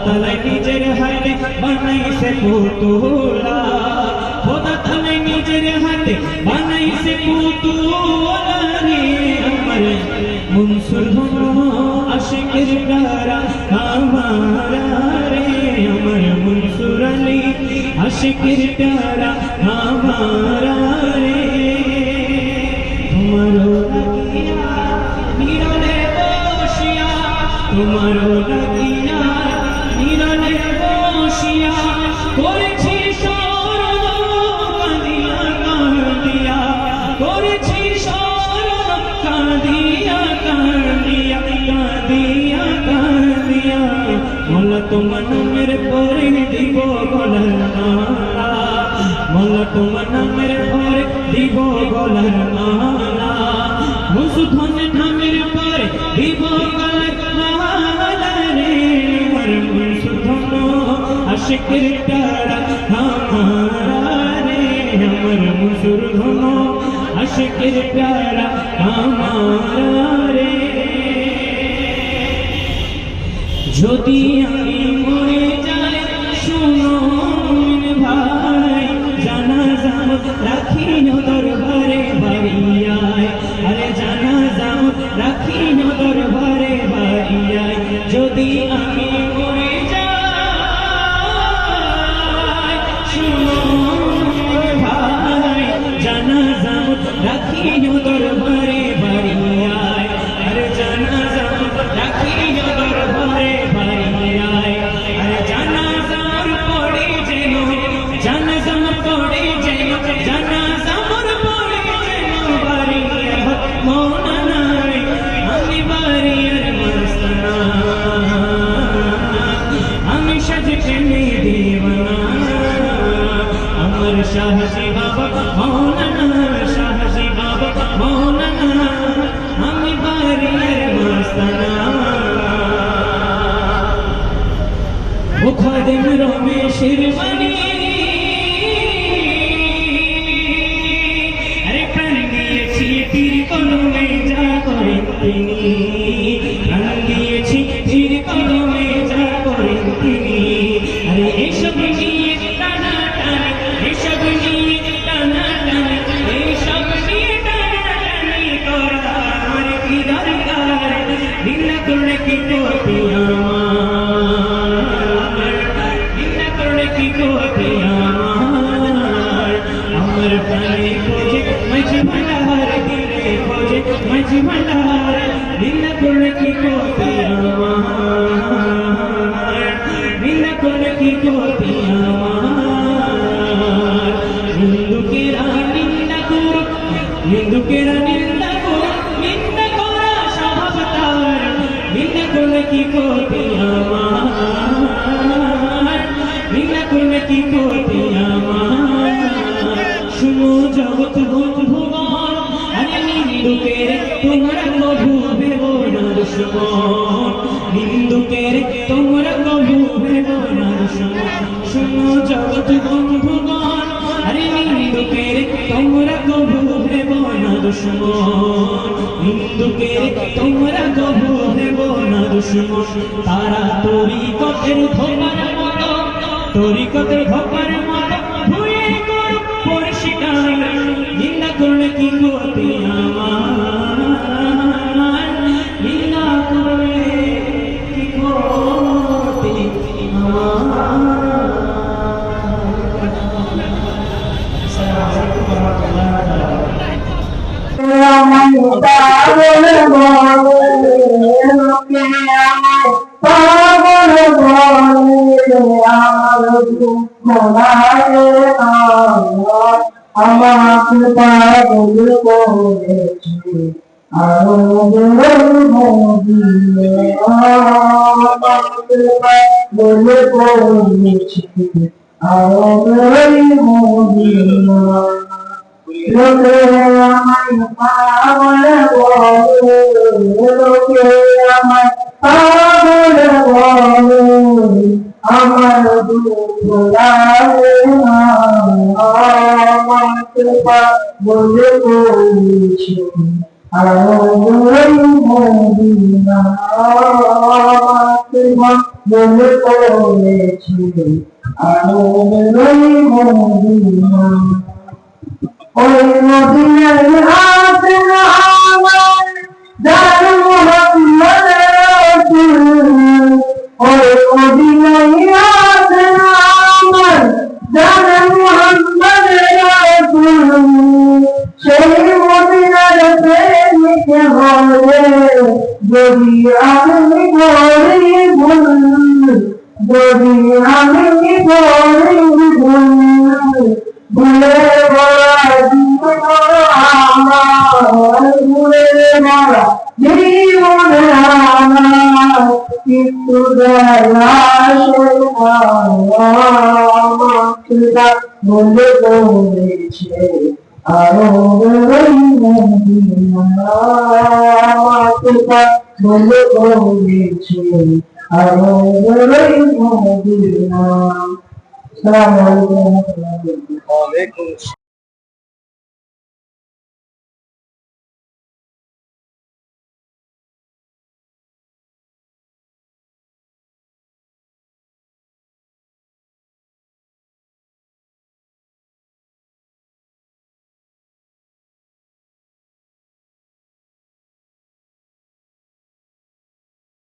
তাআলা নিজের হাতে বানাইছে পুতুলা, খোদা তাআলা নিজের হাতে বানাইছে পুতুলা রে আমার মনসুর হলো আশিকের প্যারা আমারা রে আমার মনসুর আলী আশিকের প্যারা আমারা রে। তোমারও লাগিয়া নিরলে বসিয়া, তোমারও লাগিয়া নিরলে বসিয়া করেছি স্মরণ কাঁদিয়া কাঁদিয়া, করেছি স্মরণ কাঁদিয়া কাঁদিয়া কাঁদিয়া কাঁদিয়া। মোলা তোমার নামের পরে দিব গলার মালা, মোলা তোমার নামের পরে দিব গলার মালা, মুসুধন নামের পরে দিব গলার মালা রে আমার মুসুধন আশিকের প্যারা আমারা রে আমার মুসুধন আশিকের প্যারা আমারা রে। যদি আমি মরে যাই শুনো ভাই, জানাজা রাখিও দরবারে ভাইয়ায়, আরে জানাজা রাখিও দরবারে ভাইয়ায়। যদি আমি মরে যাই শুনো ভাই, জানাজা রাখিও দরবারে ভাইয়ায়, আরে জানাজা রাখিও দরবারে ভাইয়ায়। আরে জানাজার পড়ে যেন, জানাজার পড়ে যেন, জানাজার পড়ে যেন বাড়িয়ার মৌলানা রে আমি বাড়িয়ার মস্তানা, আমি সাজে প্রেমে দেওয়ানা আমার শাহজি বাবা মৌলানা, শাহজি বাবা মৌলানা আমি বাড়িয়ার মস্তানা। ও খাদেম রমেশের বাণী, আরে প্রাণ দিয়েছি পীর কলমে যা করেন তিনি, প্রাণ দিয়েছি পীর কলমে যা করেন তিনি। আরে এসব নিয়ে টানা টানি, এসব নিয়ে টানা টানি, এসব নিয়ে টানা টানি করা আমার কি দরকার, বিনা করলে কি করতে আমার, বিনা করলে কি করতে আমার। আমার প্রাণে খোঁজে মাঝি ভান্ডার দিলে খোঁজে মাঝি ভান্ডার, বিনা করলে কি করতে আমার, বিনা করলে কি করতে আমার। হিন্দুকেরা নিন্দা করুক, হিন্দুকেরা নিন্দা করুক, নিন্দা করা স্বভাব তার, নিন্দা করলে কি করতে আমার, নিন্দা করলে কি করতে আমার। শুনো জগৎ বন্ধুগণ, আরে নিন্দুকের তোমরা কভু ভেব না দুশমন, নিন্দুকের তোমরা কভু ভেব না দুশমন। শুনো জগৎ বন্ধুগণ, আরে নিন্দুকের তোমরা কভু ভেব না দুশমন, নিন্দুকের তোমরা কভু ভেব না দুশমন। তারা তরিকতের ধোপার মতো, তরিকতের ধোপার মতো ভুয়ে করো পরিষ্কার, নিন্দা করলে কি করতে আমার, নিন্দা করলে কি করতে আমার। আমাকে পাগল করেছে আমাকে পাগল করেছে লোকে আমায় পাগল বলে, লোকে আমায় পাগল বলে, আমার দুঃখ লাগে না, আমাকে পাগল করেছে আমাকে মনে পড়েছে আনন্দই মদিনা ওই মদিনায় আছে না আমার জান মুহাম্মদ রাসূল ওই মদিনায় আছে না আমার জান মুহাম্মদ রাসূল সেই মদিনার প্রেমিক হলে যদি আমি করি ভুল যদি আমি করি ভুল ভুলে বলা জীবন আমার ভুলে বলা জীবন আমার কিন্তু বলে বলেছে আরো বলে বলেছে আরো মদিনা। আসসালামু আলাইকুম।